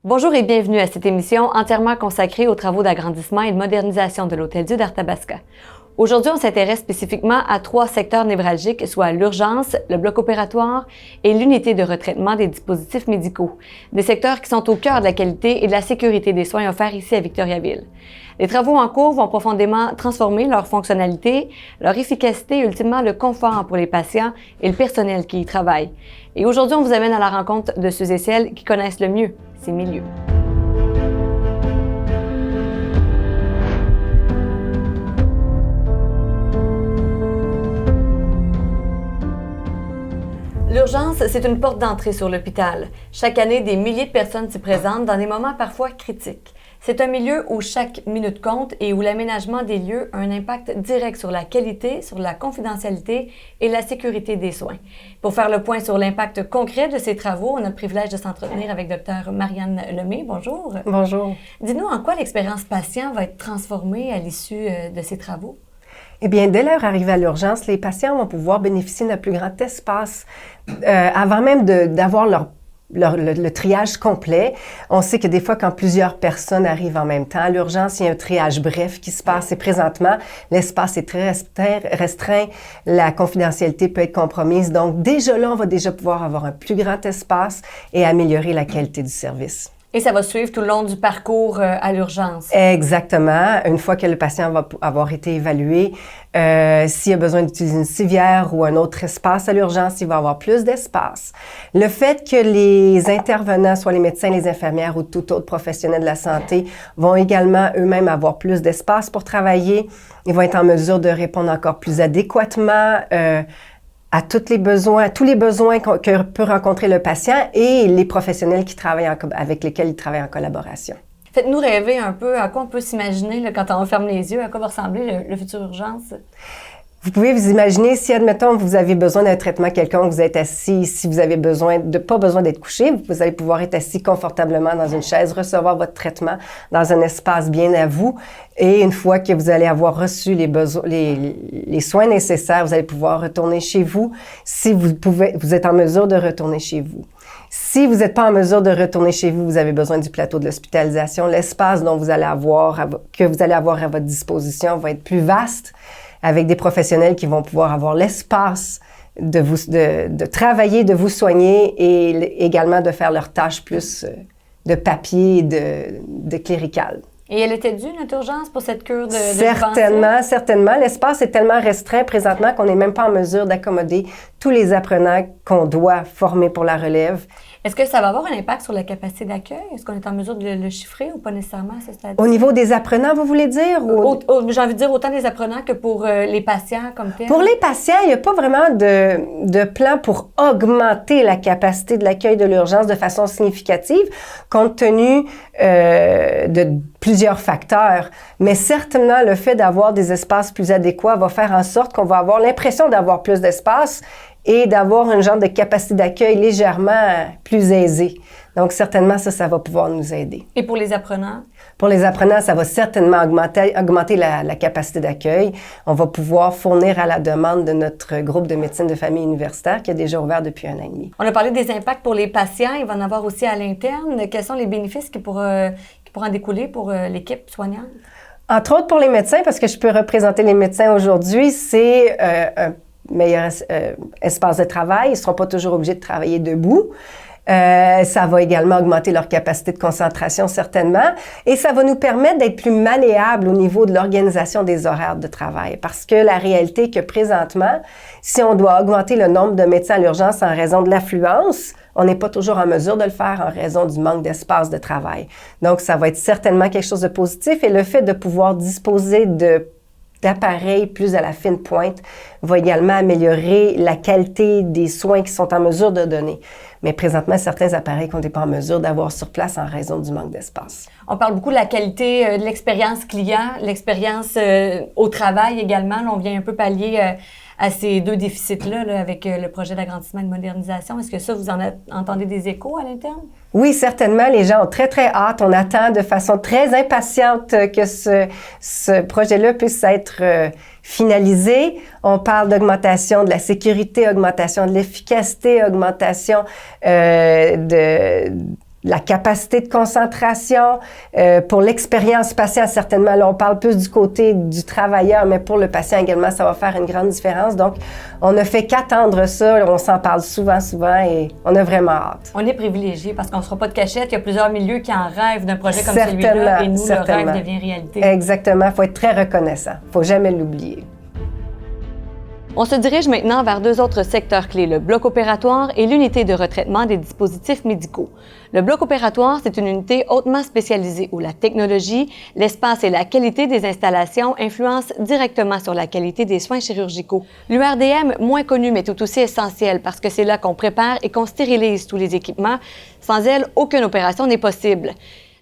Bonjour et bienvenue à cette émission entièrement consacrée aux travaux d'agrandissement et de modernisation de l'Hôtel-Dieu d'Arthabasca. Aujourd'hui, on s'intéresse spécifiquement à 3 secteurs névralgiques, soit l'urgence, le bloc opératoire et l'unité de retraitement des dispositifs médicaux. Des secteurs qui sont au cœur de la qualité et de la sécurité des soins offerts ici à Victoriaville. Les travaux en cours vont profondément transformer leur fonctionnalité, leur efficacité et ultimement le confort pour les patients et le personnel qui y travaille. Et aujourd'hui, on vous amène à la rencontre de ceux et celles qui connaissent le mieux ces milieux. L'urgence, c'est une porte d'entrée sur l'hôpital. Chaque année, des milliers de personnes s'y présentent dans des moments parfois critiques. C'est un milieu où chaque minute compte et où l'aménagement des lieux a un impact direct sur la qualité, sur la confidentialité et la sécurité des soins. Pour faire le point sur l'impact concret de ces travaux, on a le privilège de s'entretenir avec Dr Marianne Lemay. Bonjour. Bonjour. Dis-nous en quoi l'expérience patient va être transformée à l'issue de ces travaux? Eh bien, dès leur arrivée à l'urgence, les patients vont pouvoir bénéficier d'un plus grand espace avant même d'avoir le triage complet. On sait que des fois, quand plusieurs personnes arrivent en même temps, à l'urgence, il y a un triage bref qui se passe. Et présentement, l'espace est très restreint. La confidentialité peut être compromise. Donc, déjà là, on va déjà pouvoir avoir un plus grand espace et améliorer la qualité du service. Et ça va suivre tout le long du parcours à l'urgence. Exactement. Une fois que le patient va avoir été évalué, s'il a besoin d'utiliser une civière ou un autre espace à l'urgence, il va avoir plus d'espace. Le fait que les intervenants, soit les médecins, les infirmières ou tout autre professionnel de la santé, vont également eux-mêmes avoir plus d'espace pour travailler, ils vont être en mesure de répondre encore plus adéquatement à tous les besoins que peut rencontrer le patient et les professionnels qui travaillent avec lesquels il travaille en collaboration. Faites-nous rêver un peu à quoi on peut s'imaginer là, quand on ferme les yeux, à quoi va ressembler le futur urgence. Vous pouvez vous imaginer, si, admettons, vous avez besoin d'un traitement quelconque, vous êtes assis, si vous avez pas besoin d'être couché, vous allez pouvoir être assis confortablement dans une chaise, recevoir votre traitement dans un espace bien à vous. Et une fois que vous allez avoir reçu les soins nécessaires, vous allez pouvoir retourner chez vous si vous êtes en mesure de retourner chez vous. Si vous n'êtes pas en mesure de retourner chez vous, vous avez besoin du plateau de l'hospitalisation. L'espace que vous allez avoir à votre disposition va être plus vaste, avec des professionnels qui vont pouvoir avoir l'espace de travailler, de vous soigner et également de faire leurs tâches plus de papier, de clérical. Et elle était due, notre urgence, pour cette cure de Certainement. L'espace est tellement restreint présentement qu'on n'est même pas en mesure d'accommoder tous les apprenants qu'on doit former pour la relève. Est-ce que ça va avoir un impact sur la capacité d'accueil? Est-ce qu'on est en mesure de le chiffrer ou pas nécessairement à ce stade? Au niveau des apprenants, vous voulez dire? J'ai envie de dire autant des apprenants que pour les patients comme tel. Pour les patients, il n'y a pas vraiment de plan pour augmenter la capacité de l'accueil de l'urgence de façon significative, compte tenu de plusieurs facteurs. Mais certainement, le fait d'avoir des espaces plus adéquats va faire en sorte qu'on va avoir l'impression d'avoir plus d'espace et d'avoir une genre de capacité d'accueil légèrement plus aisée. Donc, certainement, ça va pouvoir nous aider. Et pour les apprenants? Pour les apprenants, ça va certainement augmenter la capacité d'accueil. On va pouvoir fournir à la demande de notre groupe de médecine de famille universitaire qui a déjà ouvert depuis 1 an et demi. On a parlé des impacts pour les patients. Il va en avoir aussi à l'interne. Quels sont les bénéfices qui pourront en découler pour l'équipe soignante? Entre autres pour les médecins, parce que je peux représenter les médecins aujourd'hui, c'est un meilleur espace de travail. Ils ne seront pas toujours obligés de travailler debout. Ça va également augmenter leur capacité de concentration, certainement. Et ça va nous permettre d'être plus malléables au niveau de l'organisation des horaires de travail. Parce que la réalité est que présentement, si on doit augmenter le nombre de médecins à l'urgence en raison de l'affluence, on n'est pas toujours en mesure de le faire en raison du manque d'espace de travail. Donc, ça va être certainement quelque chose de positif. Et le fait de pouvoir disposer d'appareils plus à la fine pointe va également améliorer la qualité des soins qu'ils sont en mesure de donner. Mais présentement, certains appareils qu'on n'est pas en mesure d'avoir sur place en raison du manque d'espace. On parle beaucoup de la qualité de l'expérience client, l'expérience au travail également. Là, on vient un peu pallier à ces 2 déficits-là là, avec le projet d'agrandissement et de modernisation. Est-ce que ça, vous entendez des échos à l'interne? Oui, certainement. Les gens ont très, très hâte. On attend de façon très impatiente que ce projet-là puisse être finalisé. On parle d'augmentation de la sécurité, augmentation de l'efficacité, augmentation la capacité de concentration, pour l'expérience patient, certainement. Là, on parle plus du côté du travailleur, mais pour le patient également, ça va faire une grande différence. Donc, on ne fait qu'attendre ça. On s'en parle souvent et on a vraiment hâte. On est privilégiés parce qu'on ne se fera pas de cachette. Il y a plusieurs milieux qui en rêvent d'un projet comme celui-là et nous, le rêve devient réalité. Exactement. Il faut être très reconnaissant. Il ne faut jamais l'oublier. On se dirige maintenant vers deux autres secteurs clés, le bloc opératoire et l'unité de retraitement des dispositifs médicaux. Le bloc opératoire, c'est une unité hautement spécialisée où la technologie, l'espace et la qualité des installations influencent directement sur la qualité des soins chirurgicaux. L'URDM, moins connu mais tout aussi essentiel parce que c'est là qu'on prépare et qu'on stérilise tous les équipements. Sans elle, aucune opération n'est possible.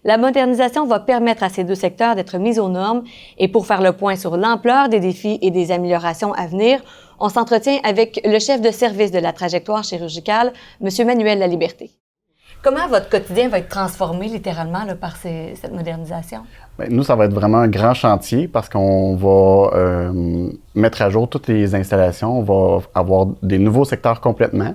La modernisation va permettre à ces deux secteurs d'être mis aux normes et pour faire le point sur l'ampleur des défis et des améliorations à venir, on s'entretient avec le chef de service de la trajectoire chirurgicale, M. Manuel Laliberté. Comment votre quotidien va être transformé littéralement là, par cette modernisation? Bien, nous, ça va être vraiment un grand chantier parce qu'on va mettre à jour toutes les installations. On va avoir des nouveaux secteurs complètement.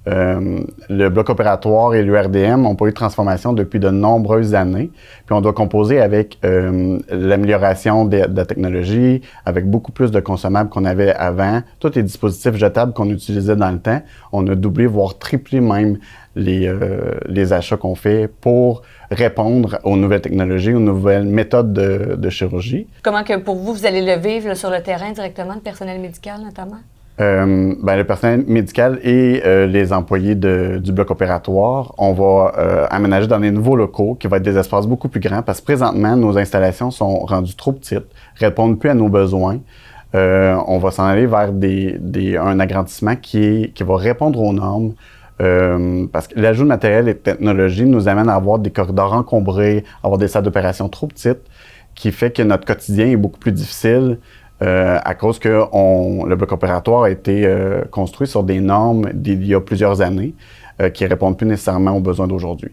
Le bloc opératoire et l'URDM n'ont pas eu de transformation depuis de nombreuses années. Puis on doit composer avec l'amélioration de la technologie, avec beaucoup plus de consommables qu'on avait avant. Tous les dispositifs jetables qu'on utilisait dans le temps, on a doublé, voire triplé même les achats qu'on fait pour répondre aux nouvelles technologies, aux nouvelles méthodes de chirurgie. Comment que pour vous, vous allez le vivre là, sur le terrain directement, le personnel médical notamment? Le personnel médical et les employés du bloc opératoire, on va aménager dans des nouveaux locaux qui vont être des espaces beaucoup plus grands parce que présentement, nos installations sont rendues trop petites, répondent plus à nos besoins. On va s'en aller vers un agrandissement qui va répondre aux normes. Parce que l'ajout de matériel et de technologie nous amène à avoir des corridors encombrés, avoir des salles d'opération trop petites, qui fait que notre quotidien est beaucoup plus difficile. À cause que le bloc opératoire a été construit sur des normes d'il y a plusieurs années qui ne répondent plus nécessairement aux besoins d'aujourd'hui.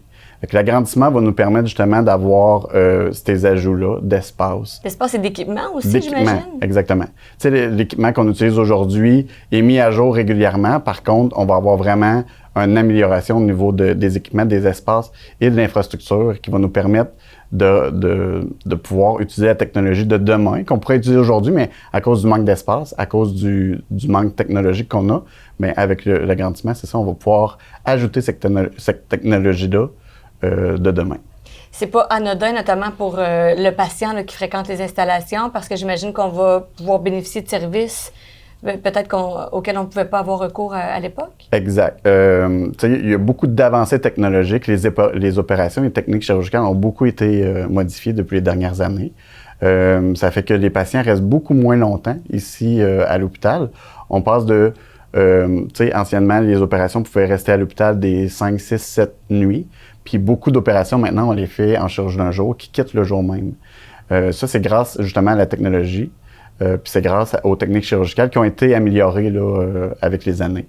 L'agrandissement va nous permettre justement d'avoir ces ajouts-là d'espace. D'espace et d'équipement aussi, j'imagine? Exactement. Tu sais, l'équipement qu'on utilise aujourd'hui est mis à jour régulièrement. Par contre, on va avoir vraiment une amélioration au niveau des équipements, des espaces et de l'infrastructure qui va nous permettre de pouvoir utiliser la technologie de demain, qu'on pourrait utiliser aujourd'hui, mais à cause du manque d'espace, à cause du manque technologique qu'on a, mais avec l'agrandissement, c'est ça, on va pouvoir ajouter cette technologie-là de demain. C'est pas anodin, notamment pour le patient là, qui fréquente les installations, parce que j'imagine qu'on va pouvoir bénéficier de services peut-être auxquels on ne pouvait pas avoir recours à l'époque? Exact. Il y a beaucoup d'avancées technologiques. Les opérations et techniques chirurgicales ont beaucoup été modifiées depuis les dernières années. Ça fait que les patients restent beaucoup moins longtemps ici à l'hôpital. On passe de... anciennement, les opérations pouvaient rester à l'hôpital des 5, 6, 7 nuits. Puis beaucoup d'opérations, maintenant, on les fait en chirurgie d'un jour, qui quittent le jour même. Ça, c'est grâce justement à la technologie. Puis c'est grâce aux techniques chirurgicales qui ont été améliorées là, avec les années.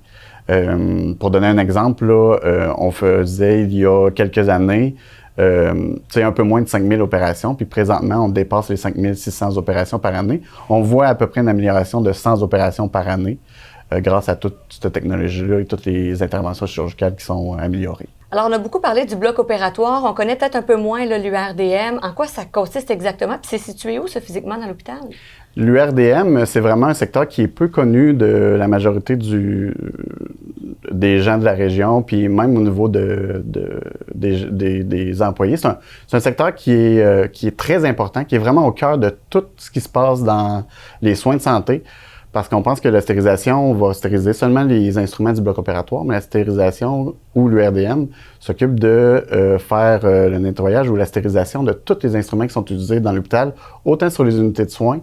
Pour donner un exemple, là, on faisait il y a quelques années un peu moins de 5000 opérations, puis présentement, on dépasse les 5600 opérations par année. On voit à peu près une amélioration de 100 opérations par année grâce à toute cette technologie-là et toutes les interventions chirurgicales qui sont améliorées. Alors, on a beaucoup parlé du bloc opératoire. On connaît peut-être un peu moins l'URDM. En quoi ça consiste exactement? Puis c'est situé où, ça, physiquement, dans l'hôpital? L'URDM, c'est vraiment un secteur qui est peu connu de la majorité des gens de la région, puis même au niveau des employés. C'est un secteur qui est très important, qui est vraiment au cœur de tout ce qui se passe dans les soins de santé. Parce qu'on pense que la stérilisation va stériliser seulement les instruments du bloc opératoire, mais la stérilisation ou l'URDM s'occupe de faire le nettoyage ou la stérilisation de tous les instruments qui sont utilisés dans l'hôpital, autant sur les unités de soins,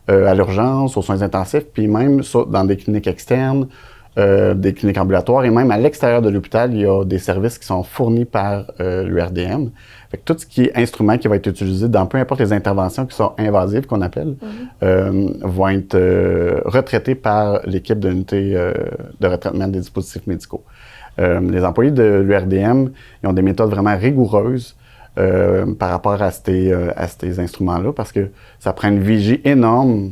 à l'urgence, aux soins intensifs, puis même dans des cliniques externes, des cliniques ambulatoires, et même à l'extérieur de l'hôpital, il y a des services qui sont fournis par l'URDM. Fait que tout ce qui est instrument qui va être utilisé dans peu importe les interventions qui sont invasives, qu'on appelle, vont être retraités par l'équipe de l'unité de retraitement des dispositifs médicaux. Les employés de l'URDM, ils ont des méthodes vraiment rigoureuses par rapport à ces instruments-là, parce que ça prend une vigie énorme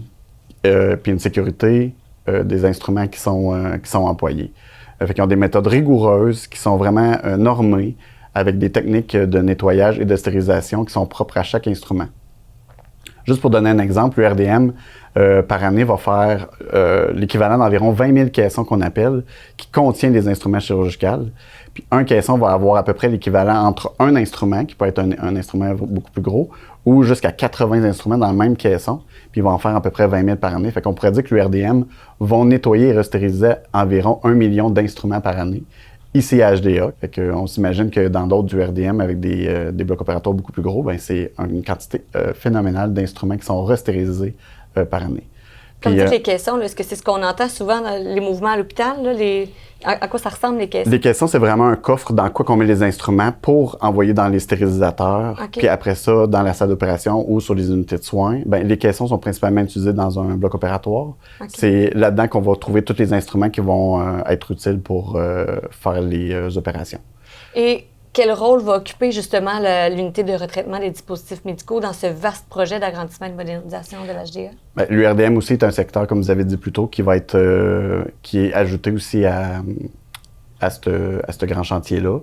puis une sécurité des instruments qui sont employés. Fait qu'ils ont des méthodes rigoureuses qui sont vraiment normées avec des techniques de nettoyage et de stérilisation qui sont propres à chaque instrument. Juste pour donner un exemple, l'URDM, par année, va faire l'équivalent d'environ 20 000 caissons qu'on appelle, qui contient des instruments chirurgicaux. Puis un caisson va avoir à peu près l'équivalent entre un instrument, qui peut être un instrument beaucoup plus gros, ou jusqu'à 80 instruments dans le même caisson. Puis ils vont en faire à peu près 20 000 par année. Fait qu'on pourrait dire que l'URDM vont nettoyer et restériliser environ 1 million d'instruments par année. Ici à HDA, fait qu'on s'imagine que dans d'autres URDM avec des blocs opératoires beaucoup plus gros, ben c'est une quantité phénoménale d'instruments qui sont restérilisés par année. Comme toutes les caissons, là, est-ce que c'est ce qu'on entend souvent dans les mouvements à l'hôpital? Là, à quoi ça ressemble les caissons? Les caissons, c'est vraiment un coffre dans quoi on met les instruments pour envoyer dans les stérilisateurs. Okay. Puis après ça, dans la salle d'opération ou sur les unités de soins, ben, les caissons sont principalement utilisés dans un bloc opératoire. Okay. C'est là-dedans qu'on va trouver tous les instruments qui vont être utiles pour faire les opérations. Et quel rôle va occuper justement l'unité de retraitement des dispositifs médicaux dans ce vaste projet d'agrandissement et de modernisation de l'HDA? Ben, L'URDM aussi est un secteur, comme vous avez dit plus tôt, qui va être qui est ajouté aussi à ce grand chantier-là.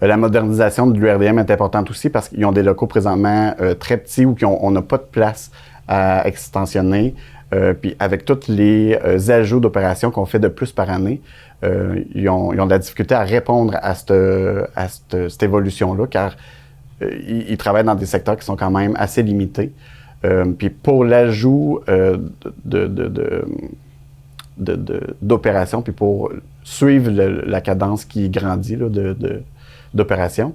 La modernisation de l'URDM est importante aussi parce qu'ils ont des locaux présentement très petits où on n'a pas de place à extensionner. Puis avec tous les ajouts d'opérations qu'on fait de plus par année, ils ont de la difficulté à répondre à cette évolution-là, car ils travaillent dans des secteurs qui sont quand même assez limités. Puis pour l'ajout d'opérations, puis pour suivre la cadence qui grandit là, d'opérations,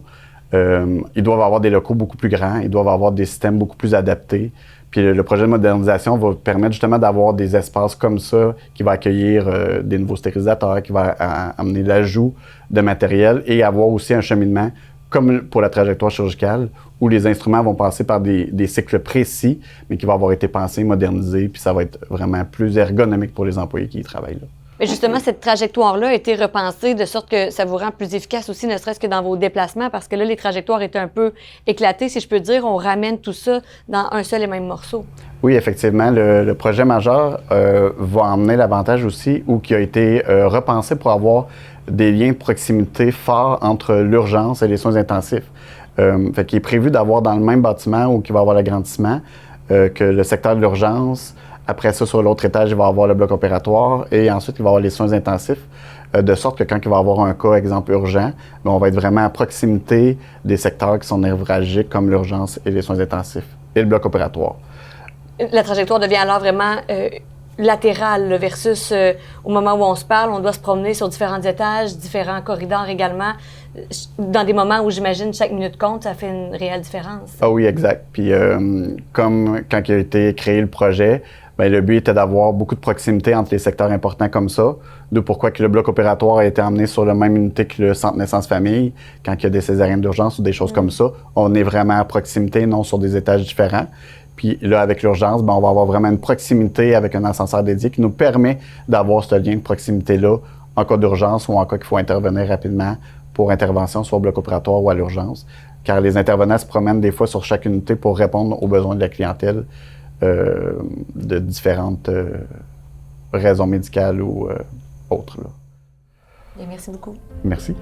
ils doivent avoir des locaux beaucoup plus grands, ils doivent avoir des systèmes beaucoup plus adaptés. Puis le projet de modernisation va permettre justement d'avoir des espaces comme ça qui va accueillir des nouveaux stérilisateurs, qui va amener l'ajout de matériel et avoir aussi un cheminement comme pour la trajectoire chirurgicale où les instruments vont passer par des cycles précis mais qui vont avoir été pensés, modernisés, puis ça va être vraiment plus ergonomique pour les employés qui y travaillent là. Mais justement, cette trajectoire-là a été repensée de sorte que ça vous rend plus efficace aussi, ne serait-ce que dans vos déplacements, parce que là, les trajectoires étaient un peu éclatées, si je peux dire. On ramène tout ça dans un seul et même morceau. Oui, effectivement. Le projet majeur va emmener l'avantage aussi, ou qui a été repensé pour avoir des liens de proximité forts entre l'urgence et les soins intensifs. Fait qu'il est prévu d'avoir dans le même bâtiment où il va y avoir l'agrandissement, que le secteur de l'urgence. Après ça, sur l'autre étage, il va y avoir le bloc opératoire et ensuite, il va y avoir les soins intensifs, de sorte que quand il va y avoir un cas, exemple, urgent, bien, on va être vraiment à proximité des secteurs qui sont névralgiques comme l'urgence et les soins intensifs et le bloc opératoire. La trajectoire devient alors vraiment latérale là, versus au moment où on se parle, on doit se promener sur différents étages, différents corridors également. Dans des moments où j'imagine chaque minute compte, ça fait une réelle différence. Ah oui, exact. Puis comme quand il a été créé le projet, bien, le but était d'avoir beaucoup de proximité entre les secteurs importants comme ça. D'où pourquoi que le bloc opératoire a été emmené sur la même unité que le centre naissance-famille, quand il y a des césariennes d'urgence ou des choses comme ça. On est vraiment à proximité, non sur des étages différents. Puis là, avec l'urgence, bien, on va avoir vraiment une proximité avec un ascenseur dédié qui nous permet d'avoir ce lien de proximité-là en cas d'urgence ou en cas qu'il faut intervenir rapidement pour intervention, soit au bloc opératoire ou à l'urgence. Car les intervenants se promènent des fois sur chaque unité pour répondre aux besoins de la clientèle de différentes raisons médicales ou autres. Là. Bien, merci beaucoup. Merci.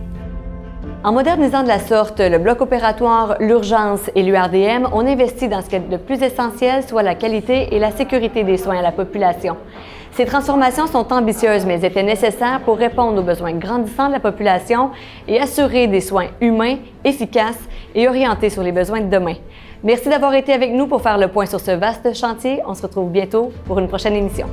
En modernisant de la sorte le bloc opératoire, l'urgence et l'URDM, on investit dans ce qui est le plus essentiel, soit la qualité et la sécurité des soins à la population. Ces transformations sont ambitieuses, mais étaient nécessaires pour répondre aux besoins grandissants de la population et assurer des soins humains, efficaces et orientés sur les besoins de demain. Merci d'avoir été avec nous pour faire le point sur ce vaste chantier. On se retrouve bientôt pour une prochaine émission.